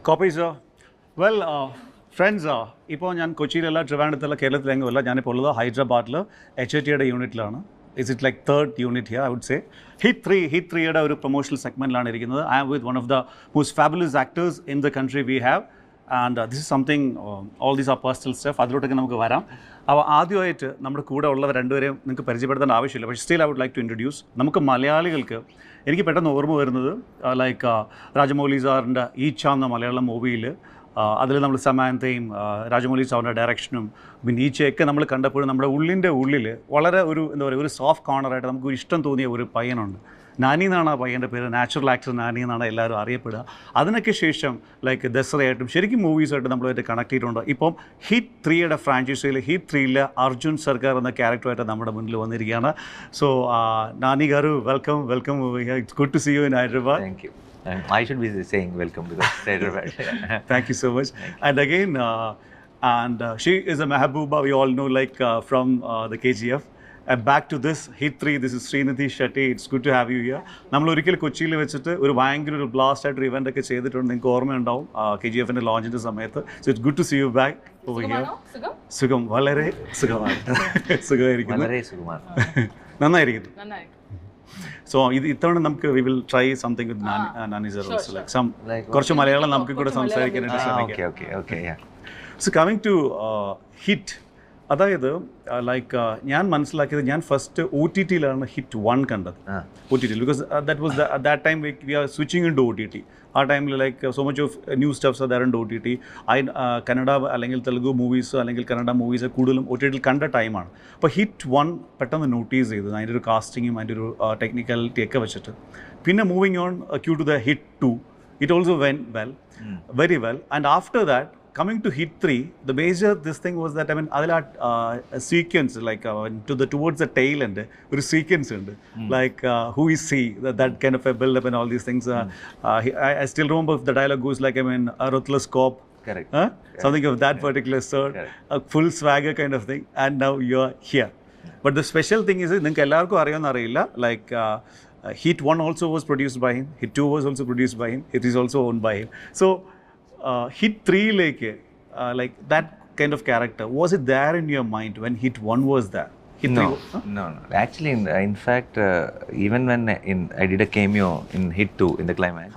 Copies, friends, ഇപ്പോൾ ഞാൻ കൊച്ചിയിലല്ല ട്രിവാൻഡ്രത്തല്ല കേരളത്തിലെങ്ങുമല്ല ഞാനിപ്പോൾ ഉള്ളത് ഹൈദരാബാദിൽ HITയുടെ യൂണിറ്റിലാണ്. Is it like third unit here I would say. HIT ത്രീയുടെ ഒരു പ്രൊമോഷണൽ സെഗ്മെൻറ്റിലാണ് ഇരിക്കുന്നത്. I am with one of the most fabulous actors in the country we have and this is something all these are personal stuff. അതിലോട്ടൊക്കെ നമുക്ക് വരാം. അപ്പോൾ ആദ്യമായിട്ട് നമ്മുടെ കൂടെ ഉള്ളവർ രണ്ടുപേരെയും നിങ്ങൾക്ക് പരിചയപ്പെടുത്തേണ്ട ആവശ്യമില്ല. പക്ഷേ still I would like to introduce. നമുക്ക് മലയാളികൾക്ക് എനിക്ക് പെട്ടെന്ന് ഓർമ്മ വരുന്നത് ലൈക്ക് രാജമൗലി സാറിൻ്റെ ഈച്ച എന്ന മലയാളം മൂവിയിൽ അതിൽ നമ്മൾ സമാന്തയും രാജമൗലി സാറിൻ്റെ ഡയറക്ഷനും പിന്നെ ഈച്ചയൊക്കെ നമ്മൾ കണ്ടപ്പോഴും നമ്മുടെ ഉള്ളിൽ വളരെ ഒരു എന്താ പറയുക ഒരു സോഫ്റ്റ് കോർണറായിട്ട് നമുക്ക് ഇഷ്ടം തോന്നിയ ഒരു പയ്യനുണ്ട്. നാനി എന്നാണ് ആ പയ്യൻ്റെ പേര്. നാച്ചുറൽ ആക്ടർ നാനി എന്നാണ് എല്ലാവരും അറിയപ്പെടുക. അതിനൊക്കെ ശേഷം ലൈക്ക് ദസറയായിട്ടും ശരിക്കും മൂവീസായിട്ട് നമ്മളുമായിട്ട് കണക്ട് ചെയ്തിട്ടുണ്ട്. ഇപ്പം ഹിറ്റ് 3യുടെ ഫ്രാഞ്ചൈസിയിൽ ഹിറ്റ് 3യിൽ അർജുൻ സർക്കാർ എന്ന ക്യാരക്ടറായിട്ട് നമ്മുടെ മുന്നിൽ വന്നിരിക്കുകയാണ്. So Nani garu welcome it's good to see you in Hyderabad. Thank you. I should be saying welcome because Hyderabad. Thank you so much. And again, she is a Mehbooba, we all know, like from the KGF. And back to this Hit 3, this is Srinidhi Shetty. It's good to have you here. നമ്മൾ ഒരിക്കൽ കൊച്ചിയിൽ വെച്ചിട്ട് ഒരു ഭയങ്കര ഒരു blast ആയിട്ട് event ഒക്കെ ചെയ്തിട്ടുണ്ട്. നിങ്ങൾക്ക് ഓർമ്മയുണ്ടാവും KGFൻ്റെ ലോഞ്ചിൻ്റെ സമയത്ത്. So it's good to see you back over here. സുഖം, വളരെ സുഖമാണ്. സുഖമായിരിക്കുന്നു, വളരെ സുഖമാണ്, നന്നായിരിക്കുന്നു. സോ ഇത്തവണ നമുക്ക് we will try something with Nani sir also like some കുറച്ച് മലയാളം നമുക്ക് കൂടെ സംസാരിക്കാനായിട്ട് ശ്രമിക്കാം. സോ കമ്മിങ് ടു ഹിറ്റ്, അതായത് ലൈക്ക് ഞാൻ മനസ്സിലാക്കിയത് ഞാൻ ഫസ്റ്റ് OTTയിലാണ് ഹിറ്റ് 1 കണ്ടത്. OTT because that time we are switching in to OTT. ആ ടൈമിൽ like so much of new stuffs there in OTT. Kannada അല്ലെങ്കിൽ തെലുഗു മൂവീസ് അല്ലെങ്കിൽ കന്നഡ മൂവീസ് കൂടുതലും OTTയിൽ കണ്ട ടൈമാണ്. അപ്പോൾ ഹിറ്റ് 1 പെട്ടെന്ന് നോട്ടീസ് ചെയ്തത് അതിൻ്റെ ഒരു കാസ്റ്റിങ്ങും അതിൻ്റെ ഒരു ടെക്നിക്കാലിറ്റി ഒക്കെ വെച്ചിട്ട്. പിന്നെ moving on cue to the Hit 2, it also went well, very well. And after that coming to Hit 3, the major this thing was that I mean adila sequence like towards the tail end ഒരു sequence ഉണ്ട് like who is he, that kind of a build up and all these things. I still remember the dialogue goes like I mean a ruthless cop, correct, something of that particular sort, a full swagger kind of thing, and now you're here. But the special thing is നിങ്ങൾക്ക് എല്ലാവർക്കും അറിയാമെന്ന് അറിയില്ല like Hit 1 also was produced by him, Hit 2 was also produced by him, it is also owned by him. So Hit 3 like that kind of character, was it there in your mind when Hit 1 was there? Hit no, 3, huh? no. Actually, in fact, even when I did a cameo in Hit 2 in the climax,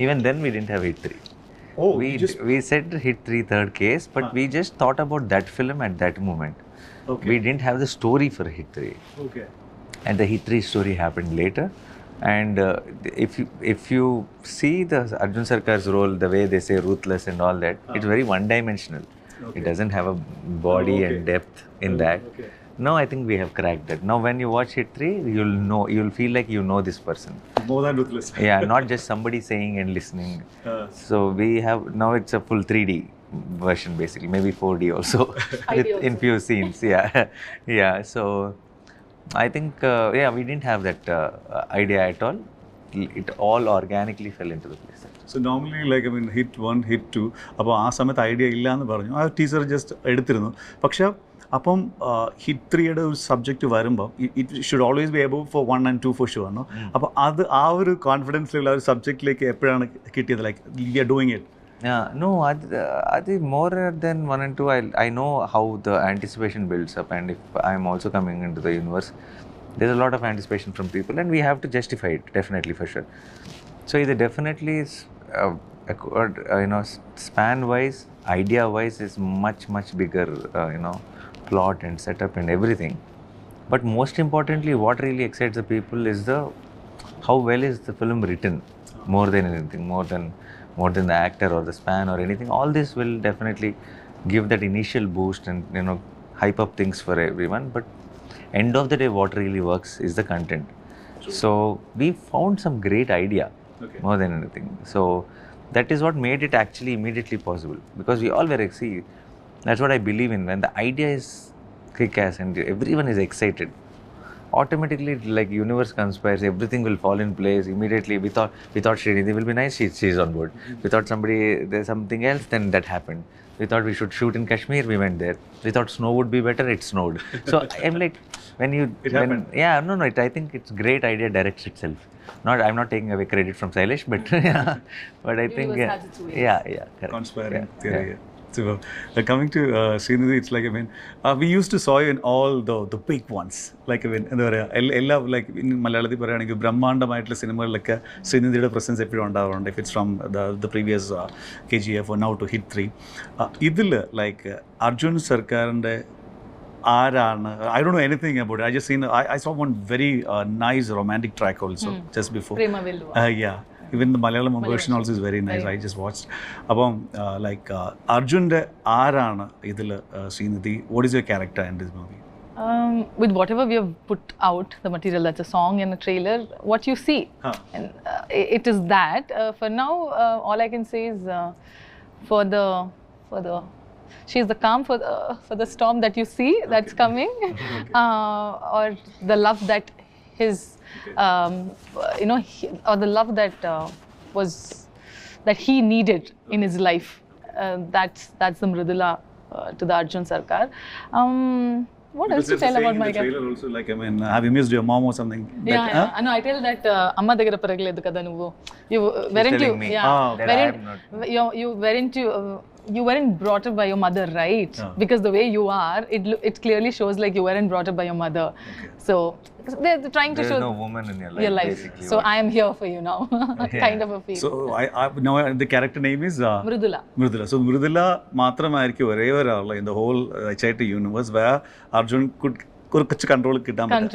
even then we didn't have Hit 3. Oh, we said Hit 3 third case, but we just thought about that film at that moment. Okay. We didn't have the story for Hit 3. Okay. And the Hit 3 story happened later. And if you see the Arjun Sarkar's role, the way they say ruthless and all that, it's very one-dimensional. Okay. It doesn't have a body and depth in that. Okay. Now I think we have cracked that. Now when you watch Hit 3, you'll feel like you know this person. More than ruthless. Yeah, not just somebody saying and listening. So we have, now it's a full 3D version basically, maybe 4D also in few scenes. Yeah. So I think, we didn't have that idea at all. It all organically fell into the place. So normally like I mean Hit 1, Hit 2, അപ്പോൾ ആ സമയത്ത് idea ഇല്ല എന്ന് പറഞ്ഞു. ആ teacher just എടുത്തിരുന്നു. പക്ഷേ അപ്പം Hit 3യുടെ ഒരു സബ്ജക്റ്റ് വരുമ്പോൾ it should always be above for 1 and 2 for sure no. അപ്പോൾ അത് ആ ഒരു കോൺഫിഡൻസിലുള്ള ഒരു സബ്ജക്റ്റിലേക്ക് എപ്പോഴാണ് കിട്ടിയത് like you are doing it? No, I think more than 1 and 2, I know how the anticipation builds up, and if I'm also coming into the universe, there's a lot of anticipation from people, and we have to justify it, definitely, for sure. So it definitely is, span-wise, idea-wise, is much bigger, plot and setup and everything. But most importantly, what really excites the people is how well is the film written, more than anything, more than the actor or the span or anything. All this will definitely give that initial boost and hype up things for everyone. But end of the day, what really works is the content. True. So we found some great idea, more than anything. So that is what made it actually immediately possible, because we all were that's what I believe in. When the idea is kick-ass and everyone is excited, automatically like universe conspires, everything will fall in place immediately. We thought Srinidhi will be nice, she's on board. We thought there's something else, then that happened. We thought we should shoot in Kashmir, we went there. We thought snow would be better, it snowed. So I'm like, yeah, no, I think it's great idea directs itself. I'm not taking away credit from Sailesh, but yeah, but I think correct. Conspiring theory. Yeah. So, coming to Srinidhi, it's like, I mean, we used to saw you in all the big ones. Like, I mean, like in Malayalam, Brahmandamaitla cinema, like Srinidhi's presence if it's from the previous KGF or now to Hit 3. Like Arjun Sarkar and I don't know anything about it. I just I saw one very nice romantic track also just before. Prema Velluva. Yeah. Even the Malayalam version also is very nice. I just watched. Like Arjun Arana idil Srinidhi. What is your character in this movie? With whatever we have put out, the material, that's a song and a trailer, what you see. And it is that. For now, all I can say is for the she's the calm for the storm that you see that's coming, or the love that or the love that that he needed in his life. That's the Mridula to the Arjun Sarkar. What else to tell about my character? Also, like, I mean, have you missed your mom or something? Yeah. No, I tell that Amma dagara paragaledu kada nuvu. You weren't brought up by your mother, right? Because the way you are, it clearly shows like you weren't brought up by your mother. So they're trying to show. There's no woman in your life. Basically, so I am here for you now, kind of a feel. So I now the character name is Mridula. So Mridula in the whole HIT universe where Arjun could control it. No, I'll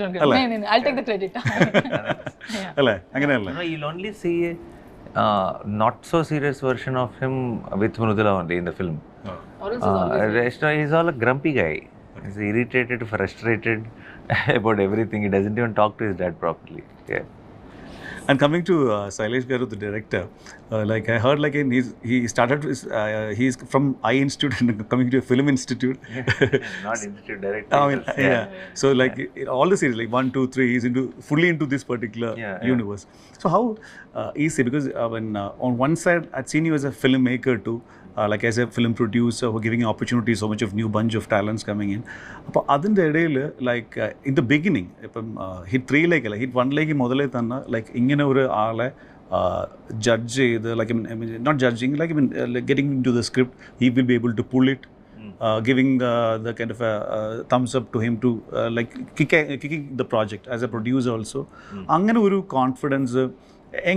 take the credit. No, you'll only see not so serious version of him with Mridula only in the film. He's all a grumpy guy. He's irritated, frustrated about everything. He doesn't even talk to his dad properly. Yeah. And coming to Sailesh Garu, the director, like I heard, like he started, he's from I Institute and coming to a film institute. Not institute director. Yeah. So like all the series, like 1, 2, 3, he's fully into this particular universe. So how easy? Because when on one side, I'd seen you as a filmmaker too. Like as a film producer who giving you opportunities, so much of new bunch of talents coming in. Like in the beginning, Hit 3 like Hit 1 like like judge like I mean not judging, like I mean like getting into the script, he will be able to pull it, giving the kind of a thumbs up to him to like kicking the project as a producer also. Angana confidence. I've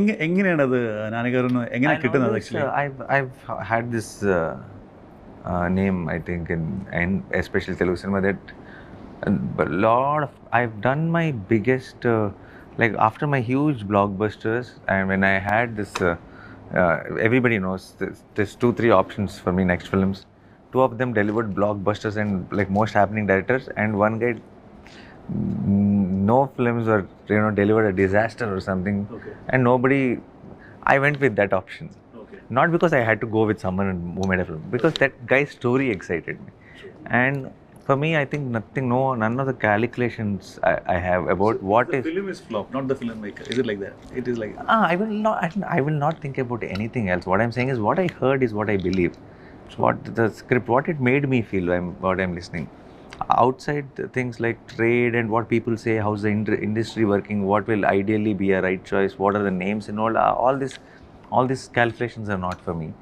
had this name, I think, in especially Telugu cinema, that I've done my biggest, like after my huge blockbusters, and when I had this, everybody knows there's 2-3 options for me next films. 2 of them delivered blockbusters and like most happening directors, and one guy, no films were delivered a disaster or something, and I went with that option. Not because I had to go with someone who made a film, because that guy's story excited me. And for me, I think none of the calculations I have about what is. The film is flop, not the filmmaker. Is it like that? It is like that. I will not think about anything else. What I'm saying is what I heard is what I believe. What the script, what it made me feel, what I'm listening. Outside things like trade and what people say, how's the industry working, what will ideally be a right choice, what are the names and all these calculations are not for me,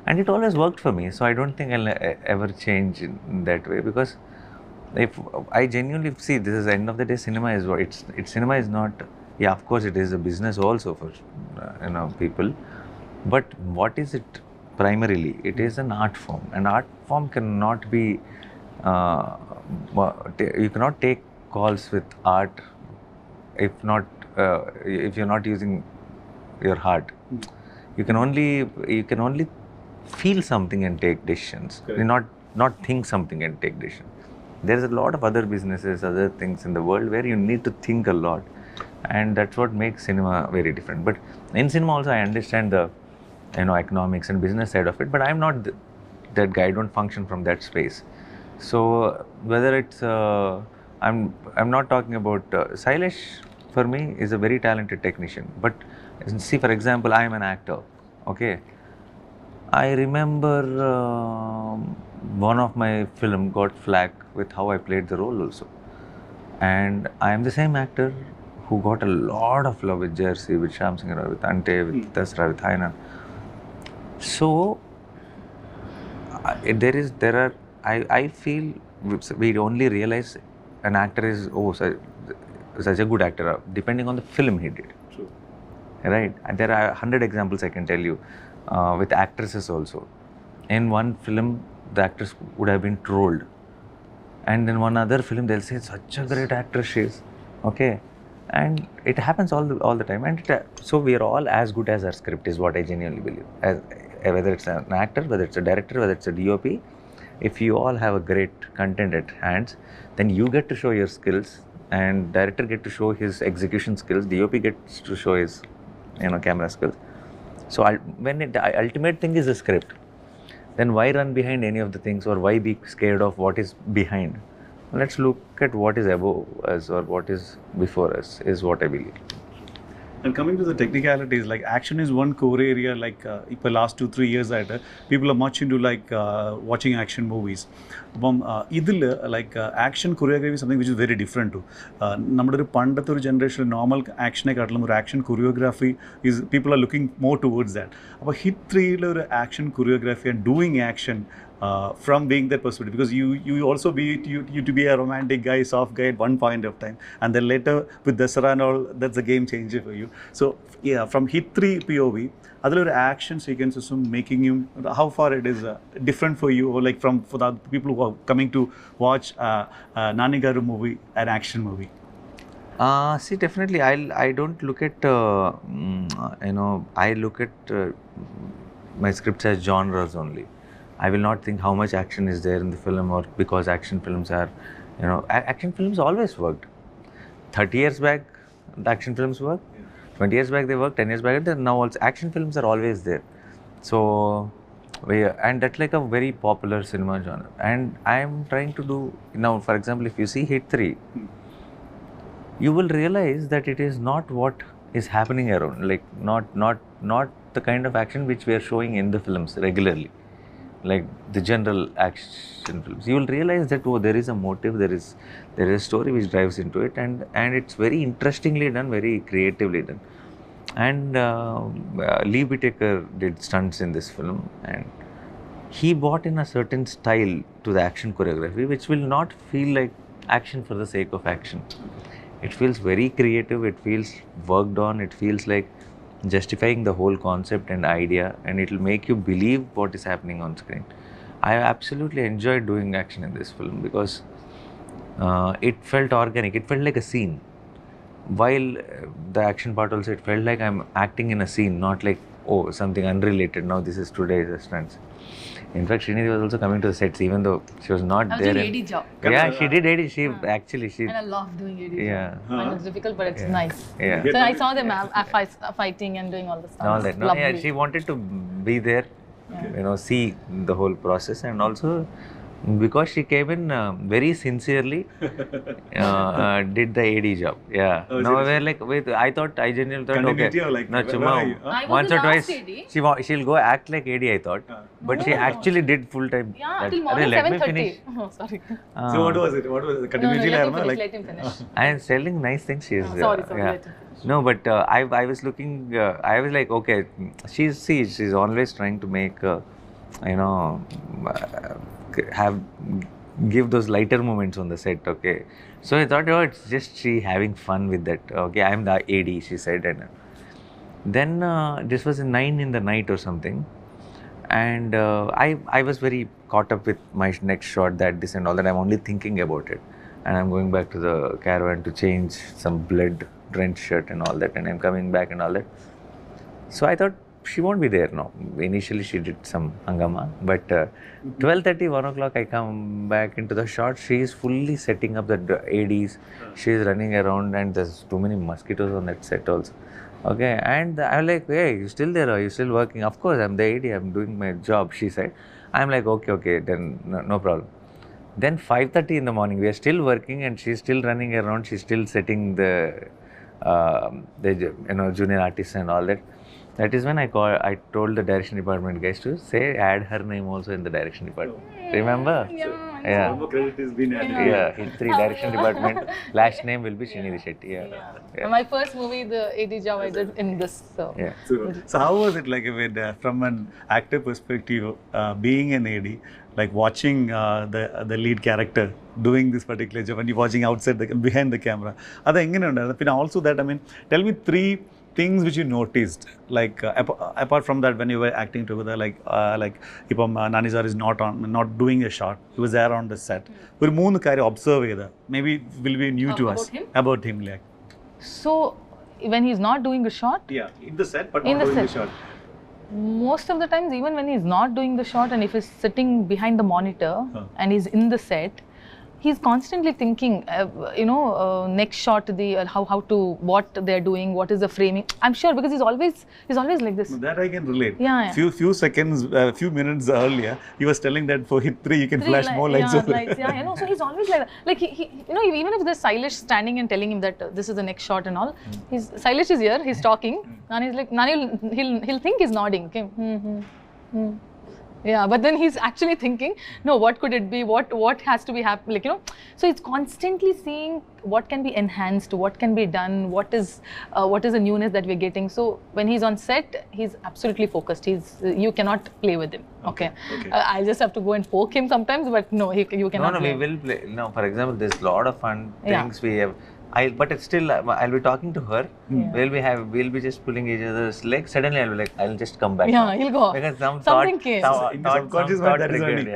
and it always worked for me. So I don't think I'll ever change in that way, because if I genuinely see, this is the end of the day, cinema is what it's cinema is not, yeah, of course it is a business also for people, but what is it primarily? It is an art form. An art form cannot be you cannot take calls with art if you're not using your heart. You can only feel something and take decisions. Not think something and take decisions. There's a lot of other businesses, other things in the world where you need to think a lot, and that's what makes cinema very different. But in cinema also, I understand the economics and business side of it, but I'm not that guy. I don't function from that space. So whether it's I'm not talking about Sailesh. For me, is a very talented technician. But see, for example, I am an actor. Okay, I remember one of my film got flack with how I played the role also, and I am the same actor who got a lot of love with Jersey, with Shyam Singh Rao, with Ante, with Dasra, with Hainan. So I feel we only realize an actor is such a good actor depending on the film he did. True. Right? And there are 100 examples I can tell you with actresses also. In one film, the actress would have been trolled, and in one other film they'll say such a great actress she is. Okay, and it happens all the time. And so we are all as good as our script is what I genuinely believe. Whether it's an actor, whether it's a director, whether it's a DOP, if you all have a great content at hands, then you get to show your skills, and director get to show his execution skills, DOP gets to show his camera skills. So when the ultimate thing is the script, then why run behind any of the things, or why be scared of what is behind? Let's look at what is above us or what is before us, is what I believe. And coming to the technicalities, like action is one core area. Like the last 2-3 years, people are much into like watching action movies. Like action choreography is something which is very different too. നമ്മുടെ ഒരു പണ്ടത്തെ ഒരു ജനറേഷനിൽ normal ആക്ഷനെക്കാട്ടിലും ഒരു action choreography is people are looking more towards that. അപ്പോൾ hit 3 ഒരു action choreography and doing action from being that perspective, because you also you to be a romantic guy, soft guy at one point of time, and then later with Dasara and all, that's a game changer for you. So yeah, from hit 3 POV, other action sequences making you, how far it is different for you, or like for the people who are coming to watch Nani garu movie, an action movie? See, definitely I don't look at I look at my scripts as genres only. I will not think how much action is there in the film, or because action films are, action films always worked. 30 years back, the action films worked. 20 years back they worked. 10 years back, now also action films are always there. So, and that's like a very popular cinema genre. And I am trying to do now. For example, if you see Hit 3, you will realize that it is not what is happening around. Like not the kind of action which we are showing in the films regularly. Like the general action films, you will realize that there is a motive, there is a story which drives into it, and it's very interestingly done, very creatively done. And Lee Whitaker did stunts in this film, and he brought in a certain style to the action choreography which will not feel like action for the sake of action. It feels very creative, it feels worked on, it feels like justifying the whole concept and idea, and it will make you believe what is happening on screen. I absolutely enjoyed doing action in this film because it felt organic, it felt like a scene. While the action part also, it felt like I'm acting in a scene, not like, oh, something unrelated, now this is today's stunts. In fact, Srinidhi was also coming to the sets, even though she was not I was there. doing AD job. Yeah, she did AD. Actually, she. And I love doing AD Yeah. job. I know it's difficult, but it's nice. Yeah. So I saw them fighting and doing all the stuff. All that. No, yeah, she wanted to be there, see the whole process, and also because she came in very sincerely, did the AD job. Yeah. Oh, no, we're like, wait, I genuinely thought, Continuity, okay, or like, no, where Chuma, are you? I was once the or twice, last AD. she'll go act like AD, I thought, but she No. actually did full time. Yeah, That- till morning Arey, let me 7:30. finish. Oh, sorry. So what was it? No, Continuity let him like, finish. Let him finish. I am selling nice things. She is. Sorry, yeah. let him finish. No, but I was looking. I was like, okay, she's always trying to make, give those lighter moments on the set. Okay, so I thought, oh, it's just she having fun with that. Okay, I'm the AD, she said, and then this was 9 in the night or something, and I was very caught up with my next shot, that this and all that. I'm only thinking about it, and I'm going back to the caravan to change some blood drenched shirt and all that, and I'm coming back and all that. So I thought she won't be there now. Initially she did some hangama, but 12:30, 1 o'clock, I come back into the shot. She is fully setting up the ADs. She is running around, and there's too many mosquitoes on that set also. Okay, and I'm like, hey, you still there? Are you still working? Of course, I'm the AD, I'm doing my job, she said. I'm like, okay, then no problem. Then 5:30 in the morning, we are still working and she's still running around. She's still setting the junior artists and all that. That is when I told the direction department guys to say add her name also in the direction department. Remember? Yeah. All the credit is being added. Yeah. Hit 3 direction department. Last name will be Srinidhi Shetty. Yeah. My first movie, the AD job I did in this. So. Yeah. So how was it like with, from an actor perspective, being an AD, like watching the lead character doing this particular job and you watching outside behind the camera? That also that, I mean, tell me 3 things which you noticed, like apart from that, when you were acting together, like if Nani sir is not doing a shot, he was there on the set. ഒരു 3 കാര്യം observe ചെയ്ത, maybe will be new to us about him, like. So when he's not doing a shot, In the set, but in not the doing the set. shot. Most of the times, even when he's not doing the shot and if he's sitting behind the monitor and he's in the set, he's constantly thinking, next shot, how to, what they're doing, what is the framing. I'm sure because he's always like this. That I can relate. Yeah. Few seconds, few minutes earlier, he was telling that for hit 3 you can flash more lights. Lights. Yeah, so he's always like that. Like he even if there's Silesh standing and telling him that this is the next shot and all, Silesh is here, he's talking, and he's like, Nani, he'll think he's nodding. Okay. Yeah, but then he's actually thinking, no, what could it be? What has to be happening? Like, so he's constantly seeing what can be enhanced, what can be done, what is the newness that we're getting. So when he's on set, he's absolutely focused. You cannot play with him. Okay. I just have to go and poke him sometimes, but no, you cannot. No, we will play. No, for example, there's a lot of fun things we have. But it's still, I'll be talking to her. We'll be just pulling each other's legs. Suddenly, I'll be like, I'll just come back. Yeah, he'll go. Because Something came. Subconscious mind that is running.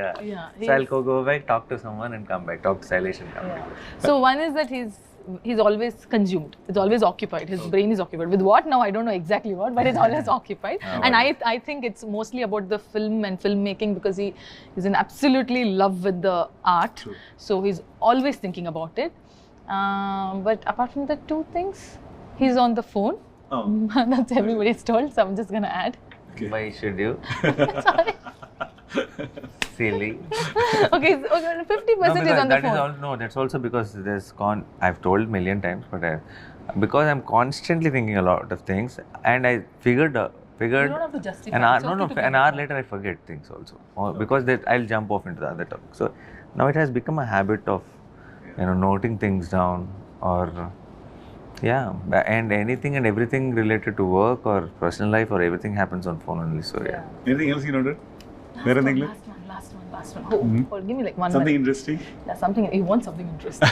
So I'll go back, talk to someone and come back. Talk to Silesh and come back. So one is that he's always consumed. It's always occupied. His brain is occupied. With what now? I don't know exactly what, but it's always occupied. And I think it's mostly about the film and filmmaking because he's in absolutely love with the art. True. So he's always thinking about it. But apart from the 2 things, he's on the phone. That's everybody's told, so I'm just gonna add. Okay. Why should you? Sorry. Silly. Okay, 50% is on the phone. That's also because I've told million times, but because I'm constantly thinking a lot of things, and I figured. You don't have to justify. An hour later I forget things also, because I'll jump off into the other topic. So now it has become a habit of noting things down, or and anything and everything related to work or personal life or everything happens on phone only. So Anything else you noted? Last one. Give me like 1 Something minute. interesting? Yeah, you want something interesting.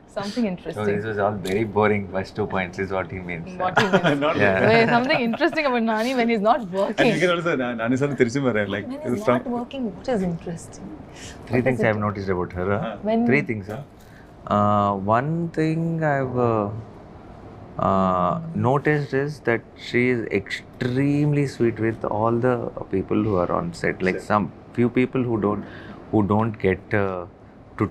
Something interesting. So this was all very boring. First 2 points is what he means. What he means. Wait, something interesting about Nani when he's not working. And you can also, Nani sir tirchum vara, like, When he's not working, what is interesting? 3 things I have noticed about her. When- 3 things. One thing I've noticed is that she is extremely sweet with all the people who are on set. Like some few people who don't get to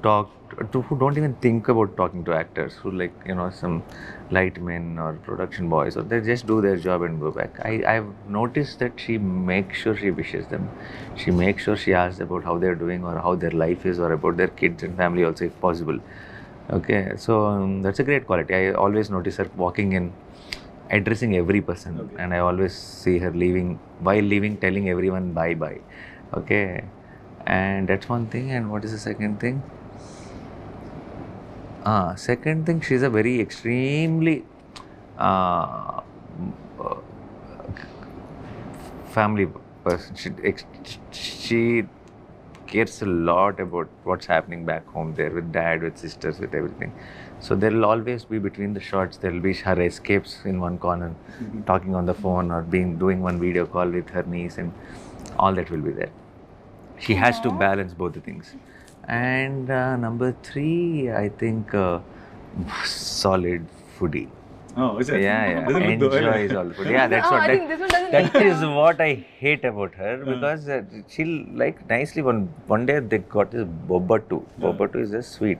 talk to, who don't even think about talking to actors, who like some light men or production boys, or they just do their job and go back. I've noticed that she makes sure she wishes them. She makes sure she asks about how they're doing or how their life is, or about their kids and family also if possible. Okay, so that's a great quality. I always notice her walking in, addressing every person, and I always see her while leaving telling everyone bye. Okay, and that's one thing. And what is the second thing? Second thing, she's a very extremely family person. She cares a lot about what's happening back home there with dad, with sisters, with everything. So there will always be between the shots, there will be her escapes in one corner, talking on the phone or doing one video call with her niece, and all that will be there. She has to balance both the things. And number 3, I think solid foodie. Oh, is it? Yeah. Doesn't look Enjoys all the food. Yeah, that's what. I think this one doesn't That is what I hate about her, because she'll like nicely. One day they got this boba too. Boba too is just sweet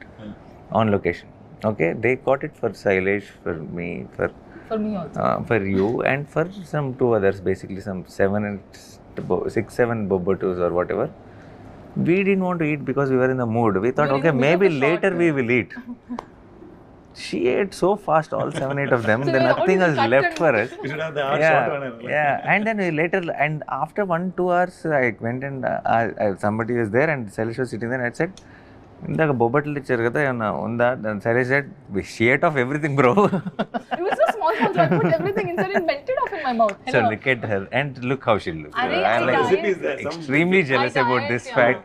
on location. Okay, they got it for Silesh, for me, For me also. for you, and for some 2 others. Basically, some 6, 7 boba twos or whatever. We didn't want to eat because we were in the mood. We thought, okay, maybe later we will eat. She ate so fast, all 7-8 of them, So then you nothing was already left cut for us. You should have the art shot on it. Yeah. And then we later, and after 1-2 hours, I went and somebody was there and Salish was sitting there and I said, ఇందాక బొబ్బట్లు ఇచ్చారు కదా ఏమన్నా ఉందా? And Salish said, she ate off everything, bro. It was so small, so I put everything inside and melted off in my mouth. So Hello. look at her and look how she looks. Arey, I'm I like died. Recipe is there. Some- extremely jealous I about died, this yeah. fact.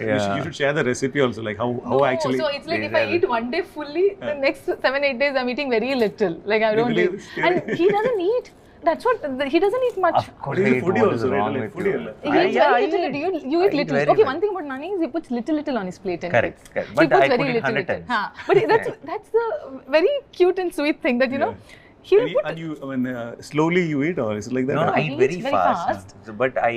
You should share the recipe also, like how No, actually. so it's like if I eat one day fully, the next 7-8 days I'm eating very little. Like I don't believe eat. it's And scary. he doesn't eat. That's what, he doesn't eat much. Of course, He's I a eat foodie what is also, wrong like with foodie you. alla. He eats Yeah, very I little. eat. You I eat eat little. very Okay, little. one thing about Nani is he puts little on his plate. And Correct, eats. correct. He But puts I very put it little. 100 times. But that's the very cute and sweet thing that, you know, he'll And you, put... and you, I mean, slowly you eat, or is it like that? No, No, I he eat very eats very fast. fast. So, but I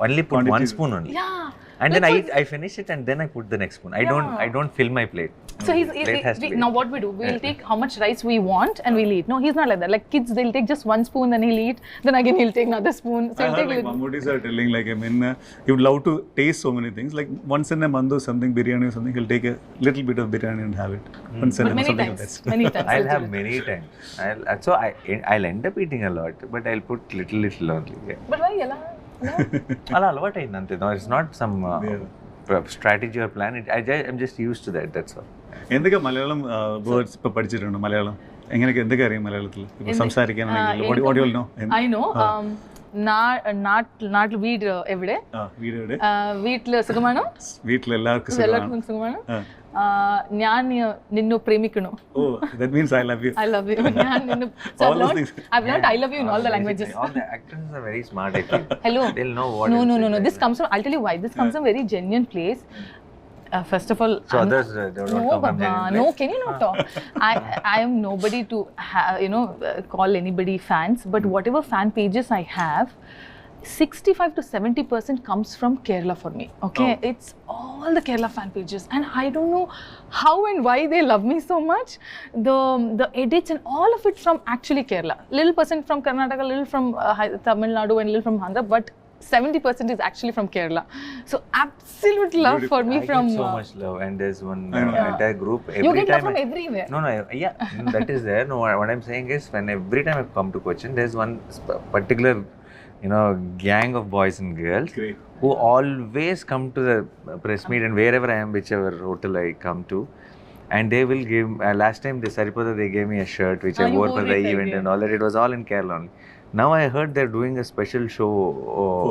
only put Quantity. 1 spoon only. Yeah. And then Because- I finish it and then I put the next spoon. I Yeah. don't fill my plate. So Plate has to be. now what we do, we'll take how much rice we want and we'll eat. No, he's not like that. Like kids, they'll take just 1 spoon, then he'll eat. Then again he'll take another spoon. So I he'll heard take like little. Mammootties are telling, like, I mean, he would love to taste so many things. Like once in a month or something, biryani or something, he'll take a little bit of biryani and have it. Once in a But month, many something times. like that. Many times. I'll have little. many times. So I'll end up eating a lot, but I'll put little only. Yeah. But why? Yala? No. అలా అలవాటు అయింది. No, it's not some strategy or plan. I'm just used to that. That's all. എന്തൊക്കെ Malayalam words ഇപ്പൊ പഠിച്ചിട്ടുണ്ട്? മലയാളം എങ്ങനെയൊക്കെ എന്തൊക്കെ അറിയാം മലയാളത്തിൽ ഇപ്പൊ സംസാരിക്കാനാണെങ്കിൽ? What do you know? I know. നാട്ടിൽ വീട് എവിടെ? വീട് വീട്ടില് സുഖമാണോ? വീട്ടിൽ എല്ലാവർക്കും എല്ലാവർക്കും സുഖമാണോ? ഞാൻ നിന്നു പ്രേമിക്കണോ? Oh, that means I love you. I love you. ഞാൻ നിന്നു. So All those things. I've learned I love you in all the languages. All the actors are very smart, I think. Hello. They'll know what. No. This comes from, I'll tell you why. This comes from a very genuine place. First of all, So others don't no, come from Baba, genuine no, place? can you not talk? I am nobody to call anybody fans, but whatever fan pages I have, 65 to 70% comes from Kerala for me. Okay, it's all the Kerala fan pages, and I don't know how and why they love me so much. The edits and all of it from actually Kerala. Little percent from Karnataka, little from Tamil Nadu, and little from Andhra, but 70% is actually from Kerala. So absolute love for me I from. get so much love, and there's one Yeah. entire group. You Every get love time from everywhere. No, yeah, that is there. No, what I'm saying is, when every time I come to Cochin, there's one particular, gang of boys and girls Great. who always come to the press meet and wherever I am, whichever hotel I come to, and they will give. Last time, they gave me a shirt which I you wore wore for the it, event yeah. and all that. It was all in Kerala only. Now I heard they're doing a special show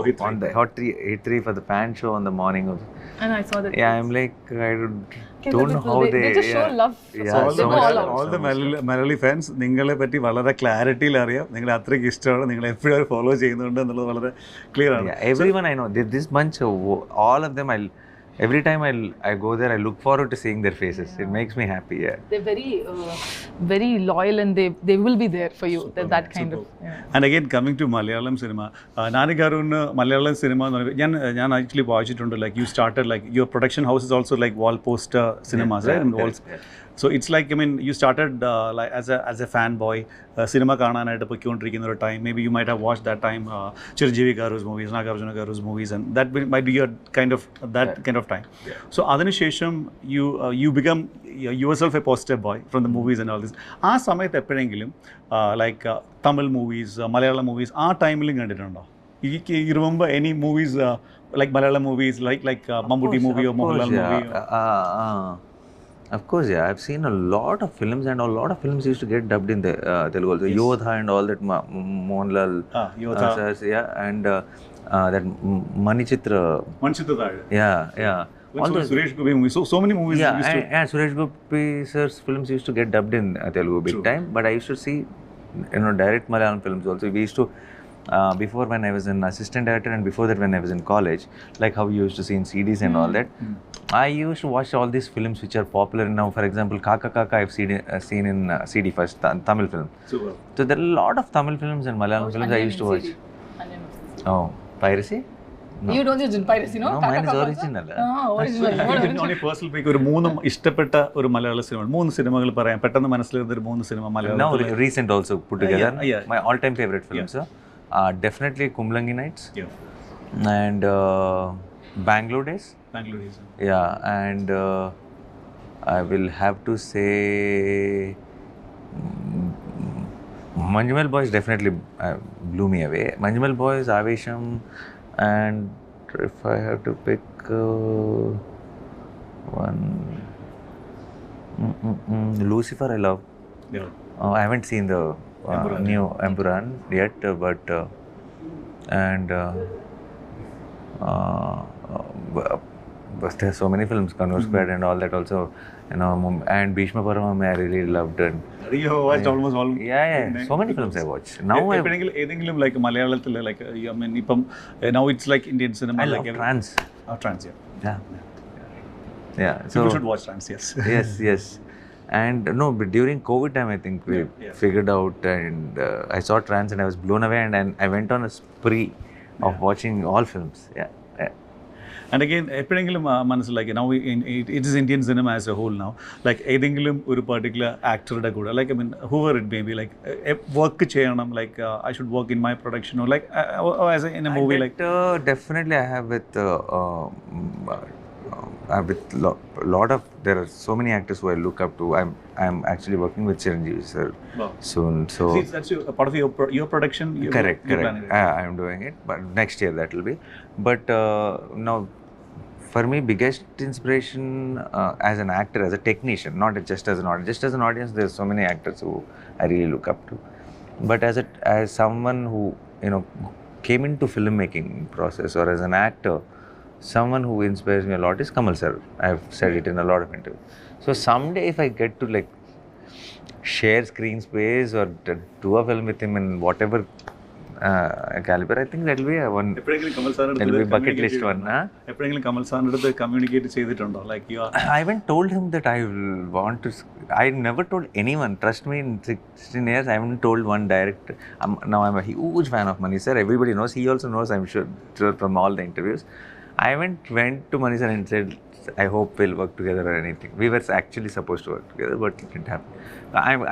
Hit on three. the Hit 3 for the fan show on the morning of. And I saw that. Yeah, I'm like, I Kerala don't know people, how they just show love. Yeah, So all They the go all out. all the Malayali fans നിങ്ങളെ പറ്റി വളരെ ക്ലാരിറ്റിയിൽ അറിയാം. നിങ്ങളെ അത്രയ്ക്ക് ഇഷ്ടമാണ്. നിങ്ങൾ എപ്പോഴും follow ചെയ്യുന്നുണ്ട് എന്നുള്ളത് വളരെ ക്ലിയർ ആണ്. Yeah, everyone I know, this bunch of all of them, every time I go there, I look forward to seeing their faces. It makes me happy. Yeah. They're very loyal, and they will be there for you. They're that kind of. Yeah. And again, coming to Malayalam cinema, Nani Garun Malayalam cinema, ഞാൻ actually വായിച്ചിട്ടുണ്ട്, like you started, like your production house is also like wall poster cinemas, right? And walls. So it's like, I mean, you started like as a fanboy, cinema കാണാനായിട്ട് പൊയ്ക്കൊണ്ടിരിക്കുന്ന ഒരു time. Maybe you might have watched that time Chiranjeevi Garu's movies, Nagarjuna Garu's movies, and that might be your kind of time. So അതിനുശേഷം you become yourself a poster boy from the movies and all this. ആ സമയത്ത് എപ്പോഴെങ്കിലും like Tamil movies, Malayalam movies ആ ടൈമിലും കണ്ടിട്ടുണ്ടോ? You remember any movies like Malayalam movies, like Mammootty movie or Mohanlal movie? Of course, yeah. I've seen a lot of films, and a lot of films used to get dubbed in the Telugu also. Yodha and all that, Mohanlal. Yodha. Yeah, and that Manichitra. Yeah. All those Suresh Gopi movies. So many movies. Yeah, used to, and Suresh Gopi sir's films used to get dubbed in Telugu big time. But I used to see, direct Malayalam films also. We used to, before when I was an assistant director, and before that when I was in college, like how we used to see in CDs and all that. I used to watch all these films which are popular now. For example, Kaka Kaka I've seen in CD first, Tamil film. Super. So there are a lot of Tamil films and Malayalam films I used to watch. Oh, piracy? No. You don't use piracy, no? No, mine is original. Original. On a personal pick, ഒരു മൂന്ന് ഇഷ്ടപ്പെട്ട ഒരു മലയാള cinema, 3 സിനിമകൾ പറയാം പെട്ടെന്ന് മനസ്സിലിരുന്ന ഒരു 3 cinema Now മലയാളത്തിൽ. recent also put together. Yeah. My all-time favorite films. Definitely Kumlangi Nights. Yeah. And Bangalore days. Bangalore days. Yeah, and I will have to say Manjumal Boys definitely blew me away. Manjumal Boys, Avesham, and if I have to pick one, Lucifer, I love. Yeah. I haven't seen the Emperor. new Emperor yet, but and but there's so many films, Converse Squad and all that also, you know, and Bhishma Paramam I really loved it. You watched almost all. Yeah, so many films I watched. Now I Anything like Malayalam, like I mean, now it's like Indian cinema. love like trance. Trans, yeah. Yeah. So People should watch trans, yes. yes. And no, but during COVID time, I think we figured out, and I saw trance and I was blown away, and I went on a spree of watching all films. Yeah. And again, എപ്പോഴെങ്കിലും മനസ്സിലാക്കി now it is Indian cinema as a whole now, like ഏതെങ്കിലും ഒരു particular actorയുടെ കൂടെ, like I mean whoever it may be, like work ചെയ്യണം, like I should work in my production, or like or as in a movie, like definitely I have with lot of, there are so many actors who I look up to. I'm actually working with Chiranjeevi sir soon. So see, that's a part of your production. Correct. I'm doing it, but next year that will be. But now, for me, biggest inspiration as an actor, as a technician, not just as an audience. Just as an audience, there's so many actors who I really look up to. But as someone who, you know, came into filmmaking process, or as an actor, someone who inspires me a lot is Kamal sir. I've said it in a lot of interviews. So someday, if I get to like share screen space or do a film with him in whatever caliber, I think that will be a one. That will be bucket list one. എപ്പോഴെങ്കിലും കമൽ സാറിൻ്റെ അടുത്ത് communicate ചെയ്തിട്ടുണ്ടോ? Like you are. I haven't told him that I will want to. I never told anyone. Trust me, in 16 years, I haven't told one director. Now I'm a huge fan of Mani sir. Everybody knows. He also knows, I'm sure, from all the interviews. I haven't went to Mani sir and said, I hope we'll work together or anything. We were actually supposed to work together, but it didn't happen.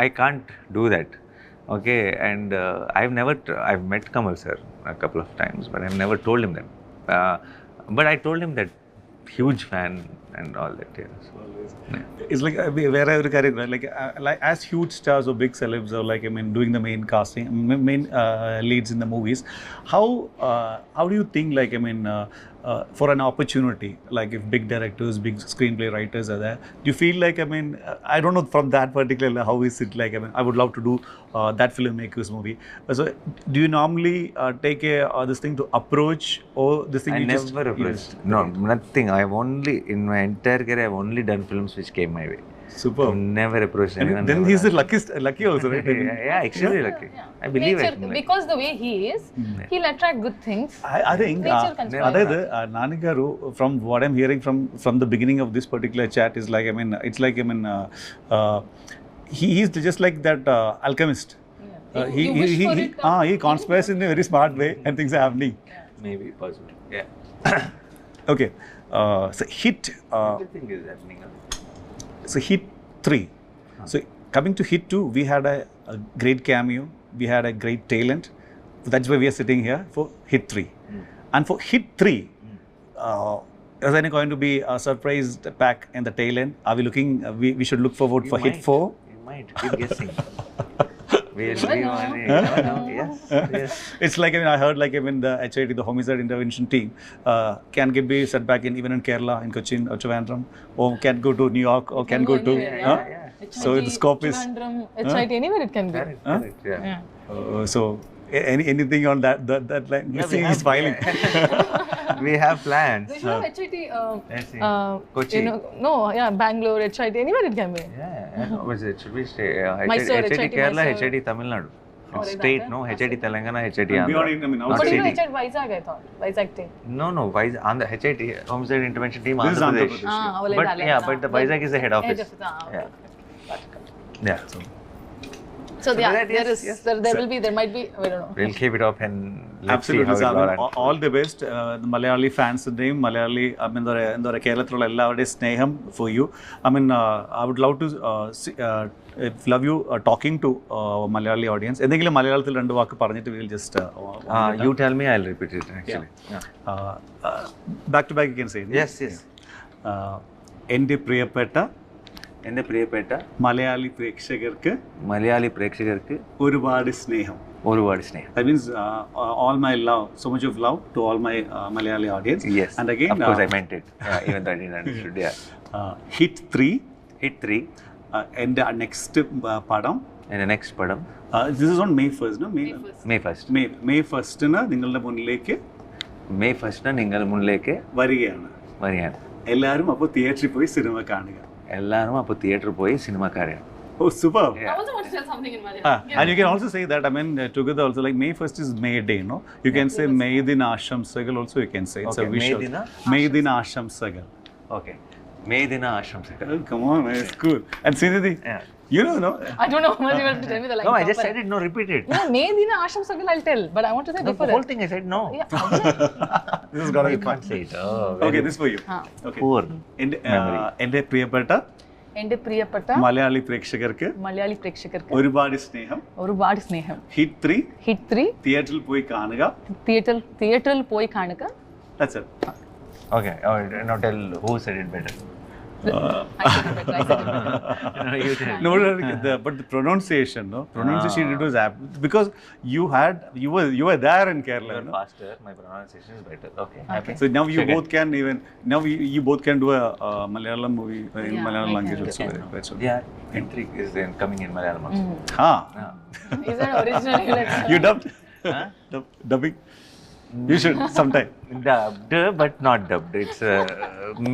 I can't do that. Okay, and I've met Kamal sir a couple of times, but I've never told him that. But I told him that huge fan and all that. Yeah. So, It's like where I career, like as huge stars or big celebs, or like I mean doing the main casting, main leads in the movies. How do you think, like I mean for an opportunity, like if big directors, big screenplay writers are there, do you feel like, I mean I don't know from that particular, how is it like, I mean I would love to do that filmmaker's movie. So do you normally take this thing to approach, or this thing I you never approached. No, nothing. I've only, in my entire career, I've only done films which came my way. Super. I've never approached anyone. Then he's the lucky also, right? Yeah, extremely lucky. I believe it. Because the way he is, he'll attract good things. I think Nature conspires. അതായത് Nani garu, from what I'm hearing from the beginning of this particular chat, is like, I mean it's like, I mean he's just like that alchemist. He conspires in a very smart way, and things are happening. Maybe, possibly. Yeah. Okay, so hit. Everything is happening. So hit 3. So coming to hit 2, we had a great cameo. We had a great talent. That's why we are sitting here for hit 3. And for hit 3, is there going to be a surprise pack in the tail end? Are we looking? We should look forward for hit 4. You might. Keep guessing. Yes. It's like, I mean, I heard, like, I mean, the HIT, the homicide intervention team, can be set back even in Kerala, in Cochin or Trivandrum, or can go to New York, or can go to. So the scope is. HIT, anywhere it can be. Correct. Yeah. So anything on that line? Missing is smiling. We have plans. They should have HIT. Kochi. Bangalore, HIT, anywhere it can be. What is it? Should we stay? Mysore, HIT Kerala, Mysore. HIT Tamil Nadu. Or State, that, no? yeah. HIT Telangana, HIT Beyond, Andhra. I mean, But outside. you know, HIT Vizag, I thought. Vizag team. No. On the HIT Homicide Intervention Team, This is Andhra Andhra Pradesh. Pradesh. But the Vizag is the head office. Okay. Yeah. So So yeah, that, there yes, is, yes. there might be, I don't know. We'll keep it up and let's Absolutely, see how sir. it I mean, all all the best. Malayali fans name, Malayali, I mean, എന്താ പറയുക കേരളത്തിലുള്ള എല്ലാവരുടെയും സ്നേഹം for you. I mean, I would love to love you talking to Malayali audience. എന്തെങ്കിലും മലയാളത്തിൽ രണ്ട് വാക്ക് പറഞ്ഞിട്ട് we'll just You tell me, I'll repeat it actually. back to back you can say. Yes, yes. എൻ്റെ പ്രിയപ്പെട്ട മലയാളി പ്രേക്ഷകർക്ക് ഒരുപാട് സ്നേഹം. That means all my love, so much of love to all my Malayali audience. Yes. And again, of course I meant it. Even though I didn't understood. Yeah. Hit 3. And the next padam. And the next padam. This is on May 1st, no? May 1st. May 1st na നിങ്ങളുടെ മുന്നിലേക്ക് May 1st na നിങ്ങളുടെ മുന്നിലേക്ക് വരികയാണ്. എല്ലാവരും അപ്പോൾ തിയേറ്ററിൽ പോയി cinema കാണുക. എല്ലാവരും അപ്പോൾ തിയേറ്ററിൽ പോയി സിനിമ കാണുക. Oh, super. I also want to tell something in Malayalam. And you can also say that, I mean, together also, like May 1st is May Day, no? You can say May Din Ashamsagal also, you can say. It's a visual. May Din Ashamsagal. Okay. May Dina Ashamsagal. Come on, man, it's cool. And Srinidhi, you know, no? I don't know how much you want to tell me the line. No, I just said it, no, repeat it. No, May Dina Ashamsagal I'll tell, but I want to say before The whole thing I said no. Yeah. This is gonna be fun. Say it. Oh, Okay, this for you. Okay. Poor. എൻ്റെ പ്രിയപ്പെട്ട എൻ്റെ പ്രിയപ്പെട്ട മലയാളി പ്രേക്ഷകർക്ക് ഒരുപാട് സ്നേഹം. Hit 3 തിയേറ്ററിൽ പോയി കാണുക. തിയേറ്ററിൽ പോയി കാണുക. That's it. Okay. Oh, now tell who said it better. I said it better. No, you tell. No, but the pronunciation, it was because you were there in Kerala. You're faster. My pronunciation is better. Okay. Okay. So now you both can you both can do a Malayalam movie in Malayalam language also. That's all. Yeah, entry is coming in Malayalam also. Is that original? You dubbed? Dubbing? You should sometime. Dubbed, but not dubbed. It's a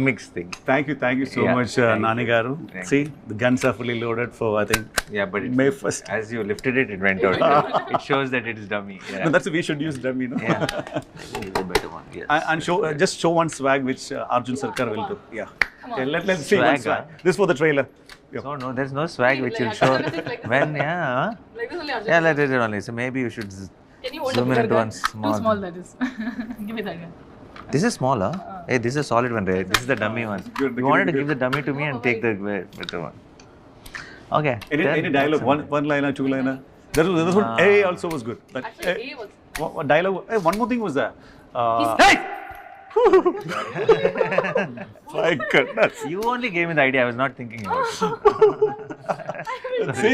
mixed thing. Thank you so much, Nani Garu. See, the guns are fully loaded for, I think. Yeah, but May 1st. As you lifted it, it went out. It shows that it is dummy. Yeah. No, that's we should use dummy, no? Yeah. This is a better one. Yes. And show just show one swag which Arjun Sarkar will do. Yeah. Come on. Okay, let's see one Swag, swag. This for the trailer. Yeah. So no, there's no swag which will show when. Yeah. Like this only, Arjun. Yeah, let it only. So maybe you should Can you hold zoom the in bigger into gun? one small. Too small that is. Give me that gun. This is smaller. Hey, this is a solid one, right? This is the dummy one. Good, You wanted to give the dummy to me and take the better one. Okay. Any dialogue? One liner, two liner. That was what A also was good. But, Actually, A was. what dialogue? One more thing was there. Hey! My goodness. You only gave me the idea. I was not thinking about it. See?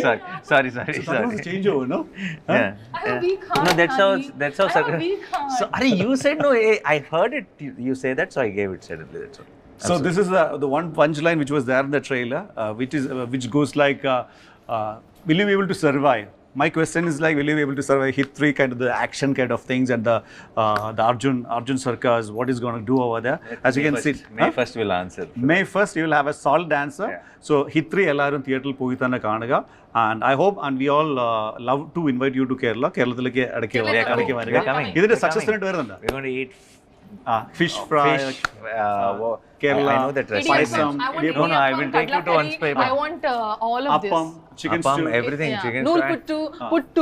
Sorry. That was a changeover, no? Yeah. I have a weak heart. No, that's Nani. how. I have a weak heart. So, you said no. I heard it. You say that, so I gave it suddenly. That's all. So this is the one punchline which was there in the trailer, which goes like, will you be able to survive? My question is like, will you be able to survive Hit 3 kind of the action kind of things and the Arjun Sarkar's what is going to do over there? As you can see, May 1st will answer. May 1st you will have a solid answer. Yeah. So Hit 3 ellarum theatre poyi thanne kaanuga, and I hope and we all love to invite you to Kerala. Keralathilekku adakku varuga. Coming. Idinte success rate varunda. We're going to eat Fish fry. Kerala. I know that restaurant. Paisam. No, I will take you to one space. I want all of Appam, this. chicken Appam, stew. everything. Chicken Nool fry. puttu,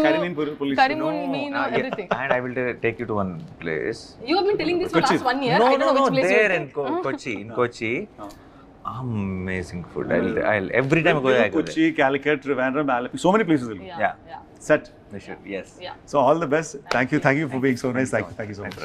Karimin police. Karimun mean, Yeah. everything. And I will take you to one place. You have been telling this for Kochi. last 1 year. No, I don't know which place there you in Kochi. In Kochi. Amazing food. I'll every time I go there, I go there. Kochi, Calicut, Trivandrum, Alleppey, so many places will be. Yeah. Set. We should. Yes. Yeah. So all the best. Thank you for being so nice. Thank you so much.